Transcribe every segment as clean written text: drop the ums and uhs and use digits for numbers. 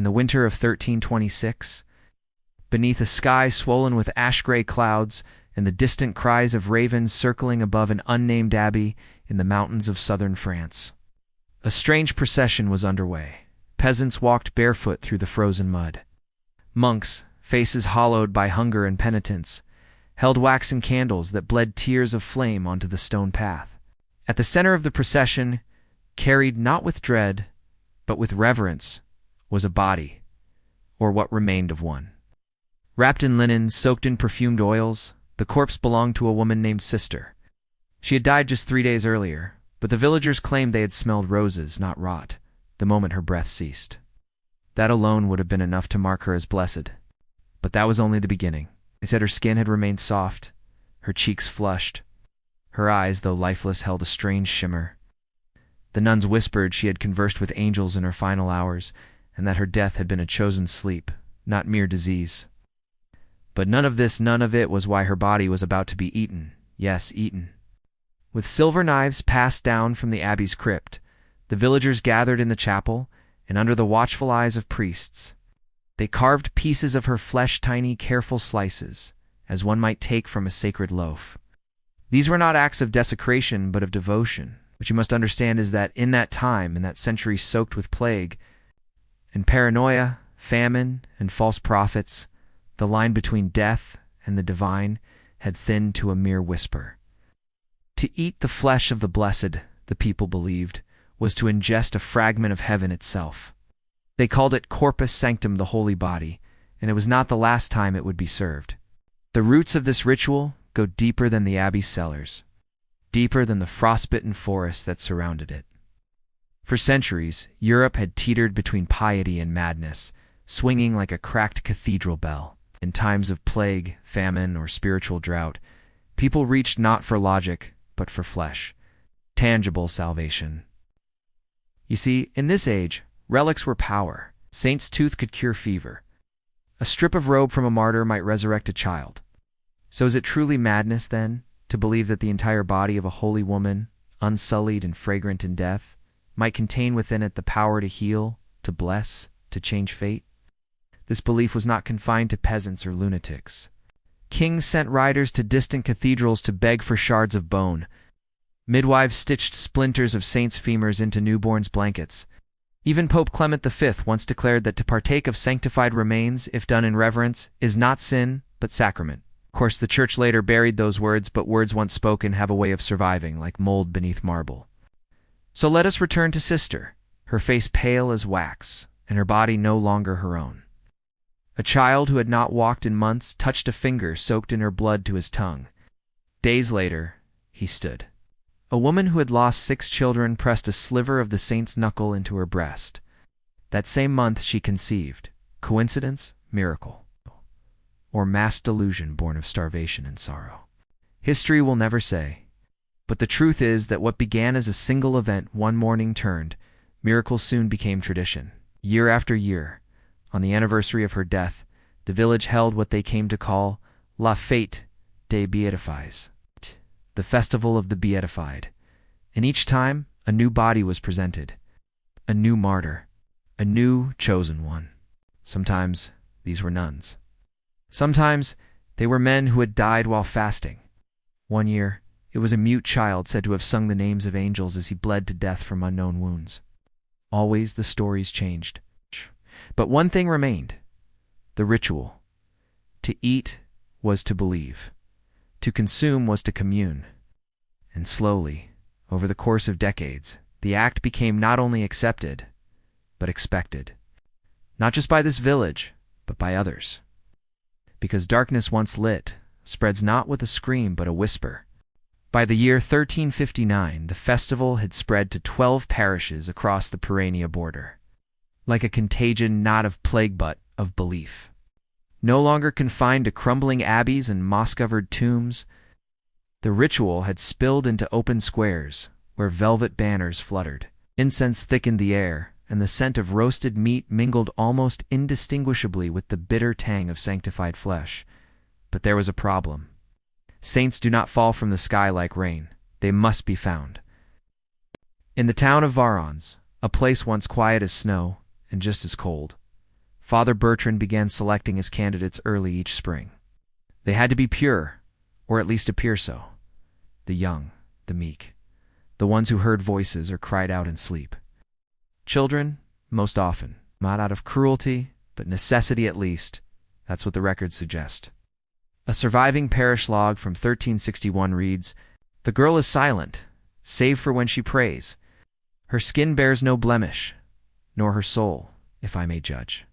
in the winter of 1326, beneath a sky swollen with ash-gray clouds and the distant cries of ravens circling above an unnamed abbey in the mountains of southern France. A strange procession was underway. Peasants walked barefoot through the frozen mud. Monks, faces hollowed by hunger and penitence, held waxen candles that bled tears of flame onto the stone path. At the center of the procession, carried not with dread, but with reverence, was a body, or what remained of one. Wrapped in linen, soaked in perfumed oils, the corpse belonged to a woman named Sister. She had died just 3 days earlier, but the villagers claimed they had smelled roses, not rot, the moment her breath ceased. That alone would have been enough to mark her as blessed. But that was only the beginning. They said her skin had remained soft, her cheeks flushed. Her eyes, though lifeless, held a strange shimmer. The nuns whispered she had conversed with angels in her final hours, and that her death had been a chosen sleep, not mere disease. But none of it was why her body was about to be eaten. Yes, eaten. With silver knives passed down from the abbey's crypt, the villagers gathered in the chapel, and under the watchful eyes of priests, they carved pieces of her flesh, tiny, careful slices, as one might take from a sacred loaf. These were not acts of desecration, but of devotion. What you must understand is that in that time, in that century soaked with plague, and paranoia, famine, and false prophets, the line between death and the divine had thinned to a mere whisper. To eat the flesh of the blessed, the people believed, was to ingest a fragment of heaven itself. They called it corpus sanctum, the holy body, and it was not the last time it would be served. The roots of this ritual go deeper than the abbey's cellars, deeper than the frostbitten forests that surrounded it. For centuries, Europe had teetered between piety and madness, swinging like a cracked cathedral bell. In times of plague, famine, or spiritual drought, people reached not for logic, but for flesh, tangible salvation. You see, in this age, relics were power. Saint's tooth could cure fever. A strip of robe from a martyr might resurrect a child. So is it truly madness, then, to believe that the entire body of a holy woman, unsullied and fragrant in death, might contain within it the power to heal, to bless, to change fate? This belief was not confined to peasants or lunatics. Kings sent riders to distant cathedrals to beg for shards of bone. Midwives stitched splinters of saints' femurs into newborns' blankets. Even Pope Clement V once declared that to partake of sanctified remains, if done in reverence, is not sin, but sacrament. Of course, the Church later buried those words, but words once spoken have a way of surviving, like mold beneath marble. So let us return to Sister, her face pale as wax, and her body no longer her own. A child who had not walked in months touched a finger soaked in her blood to his tongue. Days later, he stood. A woman who had lost 6 children pressed a sliver of the saint's knuckle into her breast. That same month she conceived. Coincidence? Miracle. Or mass delusion born of starvation and sorrow. History will never say. But the truth is that what began as a single event one morning turned, miracles soon became tradition. Year after year, on the anniversary of her death, the village held what they came to call La Fête des Béatifiés, the Festival of the Beatified. And each time, a new body was presented, a new martyr, a new chosen one. Sometimes these were nuns. Sometimes they were men who had died while fasting. One year, it was a mute child said to have sung the names of angels as he bled to death from unknown wounds. Always the stories changed. But one thing remained, the ritual. To eat was to believe. To consume was to commune. And slowly, over the course of decades, the act became not only accepted, but expected. Not just by this village, but by others. Because darkness once lit spreads not with a scream but a whisper. By the year 1359, the festival had spread to 12 parishes across the Pyrenean border. Like a contagion not of plague but of belief. No longer confined to crumbling abbeys and moss-covered tombs, the ritual had spilled into open squares where velvet banners fluttered. Incense thickened the air, and the scent of roasted meat mingled almost indistinguishably with the bitter tang of sanctified flesh. But there was a problem. Saints do not fall from the sky like rain. They must be found. In the town of Varans, a place once quiet as snow and just as cold, Father Bertrand began selecting his candidates early each spring. They had to be pure, or at least appear so. The young, the meek, the ones who heard voices or cried out in sleep. Children, most often, not out of cruelty, but necessity at least. That's what the records suggest. A surviving parish log from 1361 reads, "The girl is silent, save for when she prays. Her skin bears no blemish, nor her soul, if I may judge.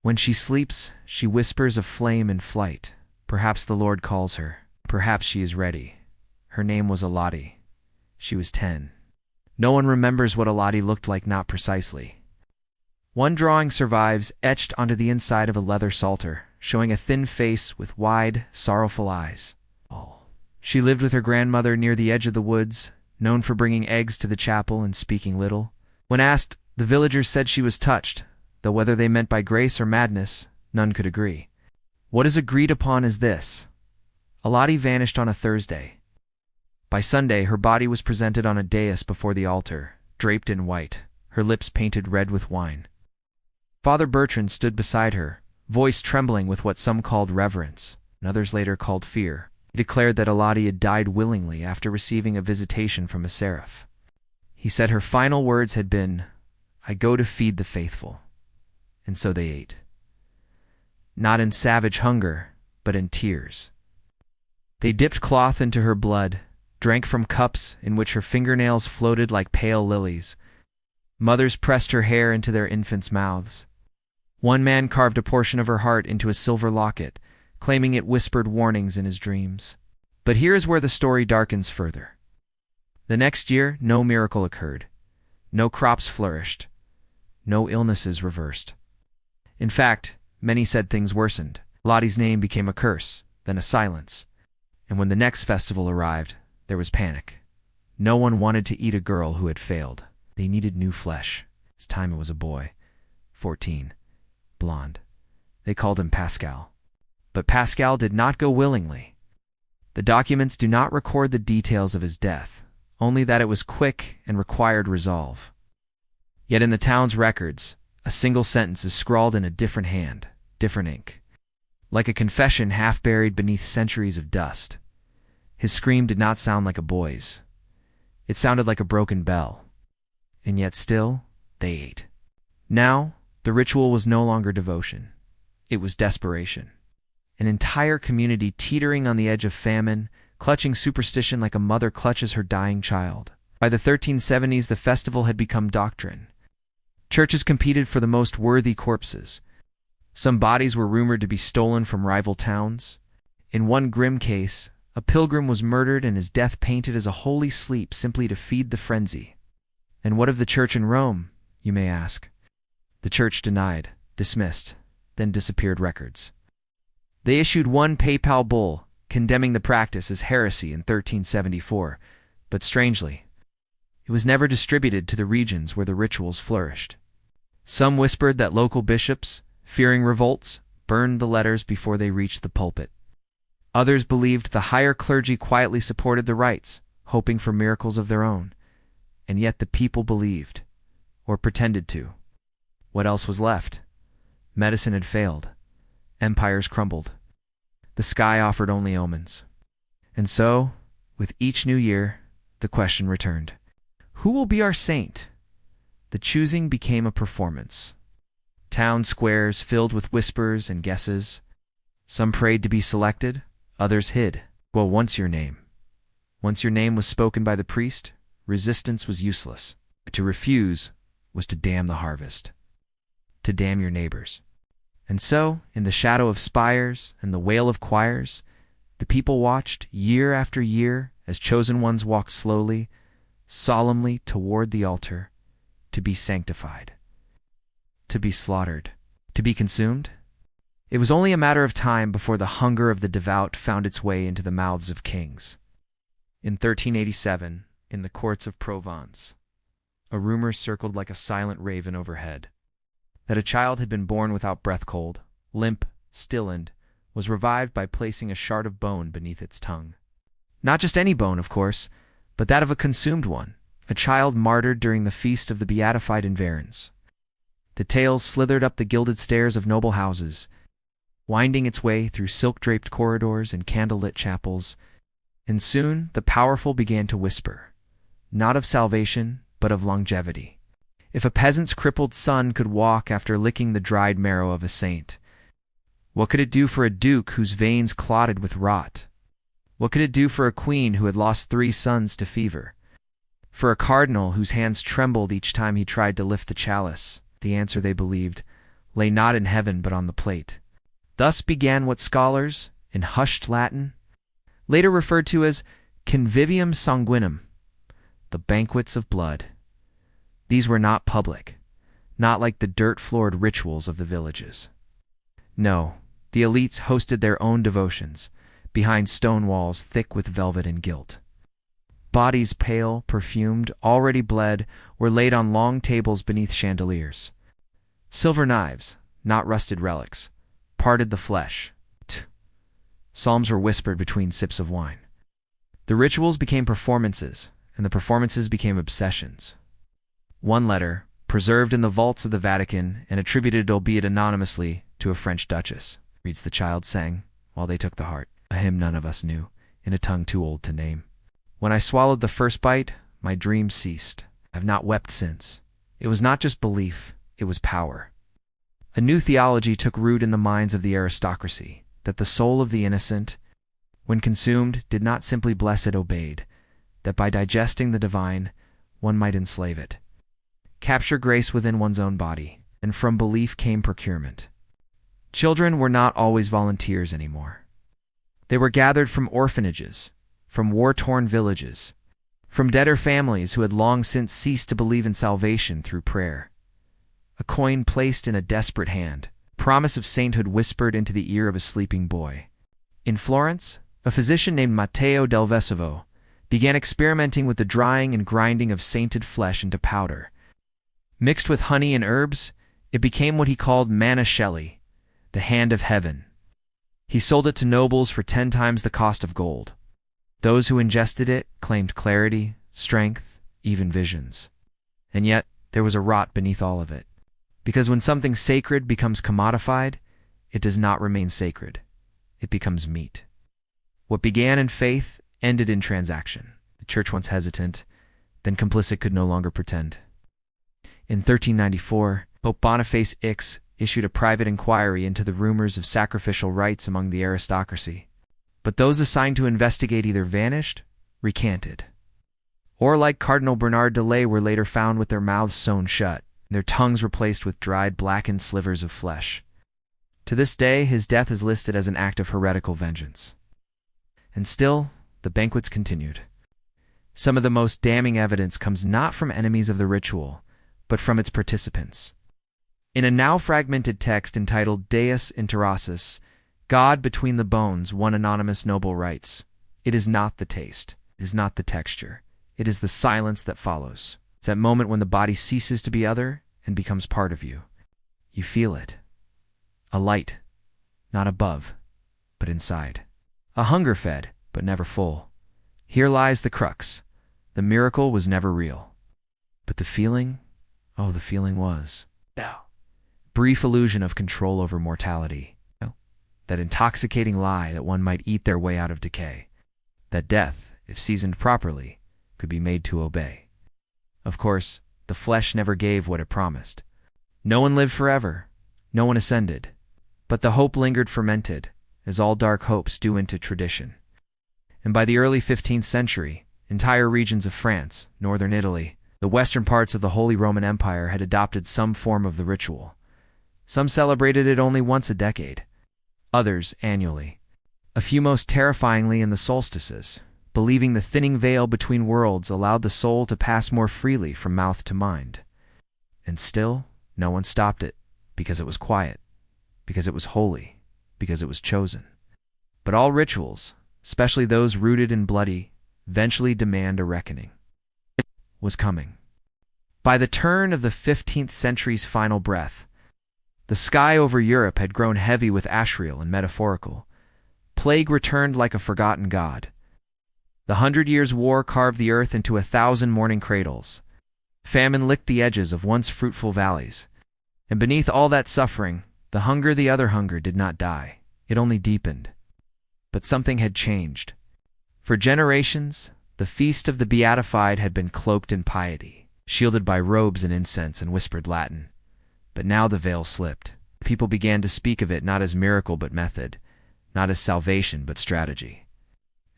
When she sleeps, she whispers of flame and flight. Perhaps the Lord calls her. Perhaps she is ready. Her name was Elodie. She was 10. No one remembers what Elodie looked like, not precisely. One drawing survives, etched onto the inside of a leather psalter, showing a thin face with wide, sorrowful eyes. She lived with her grandmother near the edge of the woods, known for bringing eggs to the chapel and speaking little. When asked, the villagers said she was touched, though whether they meant by grace or madness, none could agree. What is agreed upon is this: Elodie vanished on a Thursday. By Sunday, her body was presented on a dais before the altar, draped in white, her lips painted red with wine. Father Bertrand stood beside her, voice trembling with what some called reverence, and others later called fear. He declared that Elodie had died willingly after receiving a visitation from a seraph. He said her final words had been, "I go to feed the faithful." And so they ate. Not in savage hunger, but in tears. They dipped cloth into her blood, drank from cups in which her fingernails floated like pale lilies. Mothers pressed her hair into their infants' mouths. One man carved a portion of her heart into a silver locket, claiming it whispered warnings in his dreams. But here is where the story darkens further. The next year, no miracle occurred. No crops flourished. No illnesses reversed. In fact, many said things worsened. Elodie's name became a curse, then a silence. And when the next festival arrived, there was panic. No one wanted to eat a girl who had failed. They needed new flesh. This time it was a boy, 14, blonde. They called him Pascal. But Pascal did not go willingly. The documents do not record the details of his death, only that it was quick and required resolve. Yet in the town's records, a single sentence is scrawled in a different hand, different ink. Like a confession half buried beneath centuries of dust. His scream did not sound like a boy's. It sounded like a broken bell. And yet still, they ate. Now, the ritual was no longer devotion. It was desperation. An entire community teetering on the edge of famine, clutching superstition like a mother clutches her dying child. By the 1370s, the festival had become doctrine. Churches competed for the most worthy corpses. Some bodies were rumored to be stolen from rival towns. In one grim case, a pilgrim was murdered and his death painted as a holy sleep simply to feed the frenzy. And what of the church in Rome, you may ask? The church denied, dismissed, then disappeared records. They issued one papal bull, condemning the practice as heresy in 1374, but strangely, it was never distributed to the regions where the rituals flourished. Some whispered that local bishops, fearing revolts, burned the letters before they reached the pulpit. Others believed the higher clergy quietly supported the rites, hoping for miracles of their own. And yet the people believed, or pretended to. What else was left? Medicine had failed. Empires crumbled. The sky offered only omens. And so, with each new year, the question returned. Who will be our saint? The choosing became a performance. Town squares filled with whispers and guesses. Some prayed to be selected, others hid. Well, once your name was spoken by the priest, resistance was useless. To refuse was to damn the harvest, to damn your neighbors. And so, in the shadow of spires and the wail of choirs, the people watched year after year as chosen ones walked slowly, solemnly toward the altar, to be sanctified, to be slaughtered, to be consumed. It was only a matter of time before the hunger of the devout found its way into the mouths of kings. In 1387, in the courts of Provence, a rumor circled like a silent raven overhead. That a child had been born without breath-cold, limp, still-and, was revived by placing a shard of bone beneath its tongue. Not just any bone, of course, but that of a consumed one, a child martyred during the feast of the beatified Inverns. The tale slithered up the gilded stairs of noble houses, winding its way through silk-draped corridors and candle-lit chapels, and soon the powerful began to whisper, not of salvation, but of longevity. If a peasant's crippled son could walk after licking the dried marrow of a saint, what could it do for a duke whose veins clotted with rot? What could it do for a queen who had lost 3 sons to fever? For a cardinal whose hands trembled each time he tried to lift the chalice? The answer, they believed, lay not in heaven but on the plate. Thus began what scholars, in hushed Latin, later referred to as convivium sanguinum, the banquets of blood. These were not public, not like the dirt-floored rituals of the villages. No, the elites hosted their own devotions, behind stone walls thick with velvet and gilt. Bodies pale, perfumed, already bled, were laid on long tables beneath chandeliers. Silver knives, not rusted relics, parted the flesh. Psalms were whispered between sips of wine. The rituals became performances, and the performances became obsessions. One letter, preserved in the vaults of the Vatican and attributed, albeit anonymously, to a French duchess, reads the child sang, while they took the heart, a hymn none of us knew, in a tongue too old to name. When I swallowed the first bite, my dream ceased. I have not wept since. It was not just belief, it was power. A new theology took root in the minds of the aristocracy, that the soul of the innocent, when consumed, did not simply bless it, obeyed, that by digesting the divine, one might enslave it, capture grace within one's own body, and from belief came procurement. Children were not always volunteers anymore. They were gathered from orphanages, from war-torn villages, from debtor families who had long since ceased to believe in salvation through prayer. A coin placed in a desperate hand, promise of sainthood whispered into the ear of a sleeping boy. In Florence, a physician named Matteo del Vescovo began experimenting with the drying and grinding of sainted flesh into powder. Mixed with honey and herbs, it became what he called manna Shelley, the hand of heaven. He sold it to nobles for 10 times the cost of gold. Those who ingested it claimed clarity, strength, even visions. And yet, there was a rot beneath all of it. Because when something sacred becomes commodified, it does not remain sacred. It becomes meat. What began in faith ended in transaction. The church, once hesitant, then complicit, could no longer pretend. In 1394, Pope Boniface X issued a private inquiry into the rumors of sacrificial rites among the aristocracy. But those assigned to investigate either vanished, recanted, or like Cardinal Bernard de Lay were later found with their mouths sewn shut, their tongues replaced with dried, blackened slivers of flesh. To this day, his death is listed as an act of heretical vengeance. And still, the banquets continued. Some of the most damning evidence comes not from enemies of the ritual, but from its participants. In a now fragmented text entitled Deus Interossus, God between the bones, one anonymous noble writes, "It is not the taste, it is not the texture, it is the silence that follows. It's that moment when the body ceases to be other and becomes part of you. You feel it. A light, not above, but inside. A hunger fed, but never full. Here lies the crux. The miracle was never real. But the feeling, oh, the feeling was. Brief illusion of control over mortality. That intoxicating lie that one might eat their way out of decay. That death, if seasoned properly, could be made to obey. Of course, the flesh never gave what it promised. No one lived forever. No one ascended. But the hope lingered fermented, as all dark hopes do into tradition. And by the early 15th century, entire regions of France, northern Italy, the western parts of the Holy Roman Empire had adopted some form of the ritual. Some celebrated it only once a decade, others annually. A few most terrifyingly in the solstices, believing the thinning veil between worlds allowed the soul to pass more freely from mouth to mind. And still, no one stopped it, because it was quiet, because it was holy, because it was chosen. But all rituals, especially those rooted in bloody, eventually demand a reckoning. It was coming. By the turn of the 15th century's final breath, the sky over Europe had grown heavy with Ashriel and metaphorical. Plague returned like a forgotten god. The 100 Years' War carved the earth into 1,000 mourning cradles. Famine licked the edges of once fruitful valleys. And beneath all that suffering, the other hunger did not die. It only deepened. But something had changed. For generations, the feast of the beatified had been cloaked in piety, shielded by robes and incense and whispered Latin. But now the veil slipped. People began to speak of it not as miracle but method, not as salvation but strategy.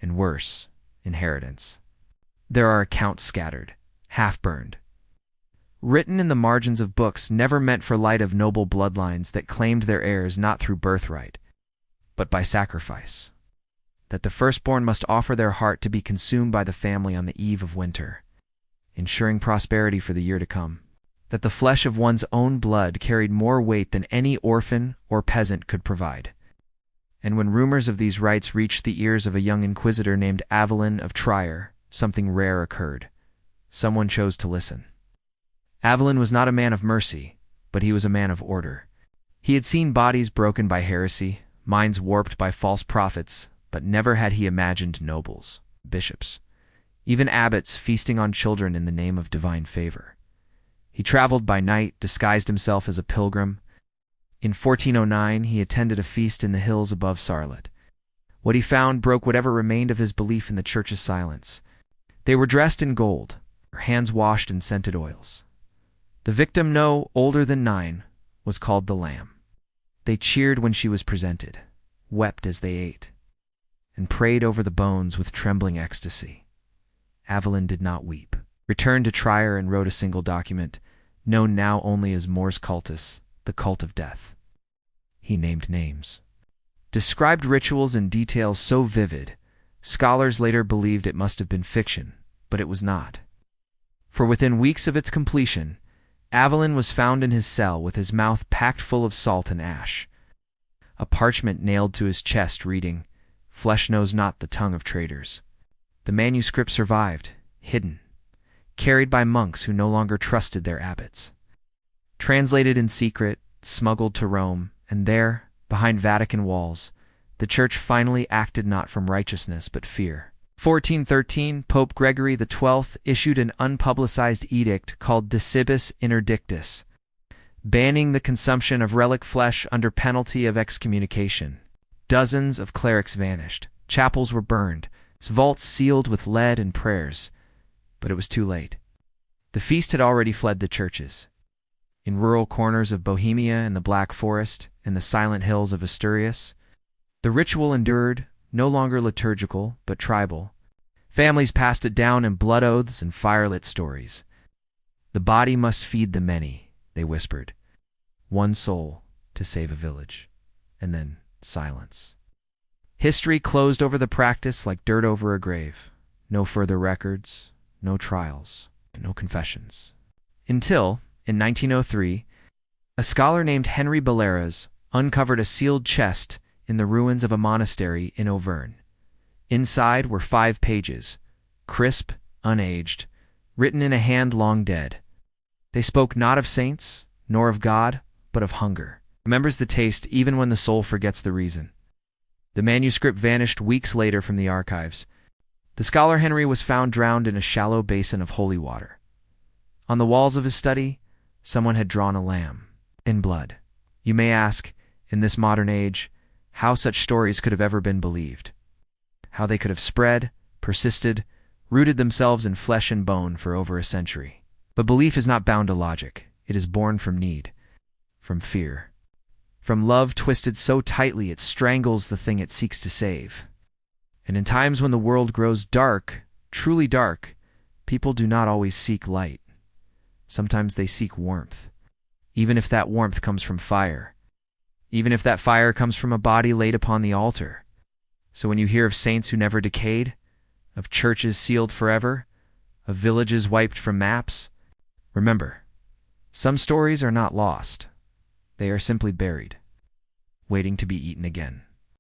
And worse, inheritance. There are accounts scattered, half-burned, written in the margins of books never meant for light of noble bloodlines that claimed their heirs not through birthright, but by sacrifice. That the firstborn must offer their heart to be consumed by the family on the eve of winter, ensuring prosperity for the year to come. That the flesh of one's own blood carried more weight than any orphan or peasant could provide. And when rumors of these rites reached the ears of a young inquisitor named Avelin of Trier, something rare occurred. Someone chose to listen. Avelin was not a man of mercy, but he was a man of order. He had seen bodies broken by heresy, minds warped by false prophets, but never had he imagined nobles, bishops, even abbots feasting on children in the name of divine favor. He traveled by night, disguised himself as a pilgrim. In 1409, he attended a feast in the hills above Sarlat. What he found broke whatever remained of his belief in the church's silence. They were dressed in gold, their hands washed in scented oils. The victim, no older than 9, was called the Lamb. They cheered when she was presented, wept as they ate, and prayed over the bones with trembling ecstasy. Avelin did not weep, returned to Trier and wrote a single document, known now only as Mors Cultus, the cult of death. He named names, described rituals in details so vivid, scholars later believed it must have been fiction, but it was not. For within weeks of its completion, Avelin was found in his cell with his mouth packed full of salt and ash, a parchment nailed to his chest reading, "Flesh knows not the tongue of traitors." The manuscript survived, hidden, carried by monks who no longer trusted their abbots. Translated in secret, smuggled to Rome, and there, behind Vatican walls, the Church finally acted not from righteousness but fear. 1413, Pope Gregory XII issued an unpublicized edict called De Cibis Interdictus, banning the consumption of relic flesh under penalty of excommunication. Dozens of clerics vanished, chapels were burned, vaults sealed with lead and prayers. But it was too late. The feast had already fled the churches. In rural corners of Bohemia and the Black Forest and the silent hills of Asturias, the ritual endured, no longer liturgical, but tribal. Families passed it down in blood oaths and firelit stories. The body must feed the many, they whispered. One soul to save a village. And then silence. History closed over the practice like dirt over a grave. No further records, no trials, no confessions. Until, in 1903, a scholar named Henry Bellairs uncovered a sealed chest in the ruins of a monastery in Auvergne. Inside were 5 pages, crisp, unaged, written in a hand long dead. They spoke not of saints, nor of God, but of hunger. Remembers the taste even when the soul forgets the reason. The manuscript vanished weeks later from the archives. The scholar Henry was found drowned in a shallow basin of holy water. On the walls of his study, someone had drawn a lamb, in blood. You may ask, in this modern age, how such stories could have ever been believed. How they could have spread, persisted, rooted themselves in flesh and bone for over a century. But belief is not bound to logic. It is born from need, from fear, from love twisted so tightly it strangles the thing it seeks to save. And in times when the world grows dark, truly dark, people do not always seek light. Sometimes they seek warmth, even if that warmth comes from fire, even if that fire comes from a body laid upon the altar. So when you hear of saints who never decayed, of churches sealed forever, of villages wiped from maps, remember, some stories are not lost. They are simply buried, waiting to be eaten again.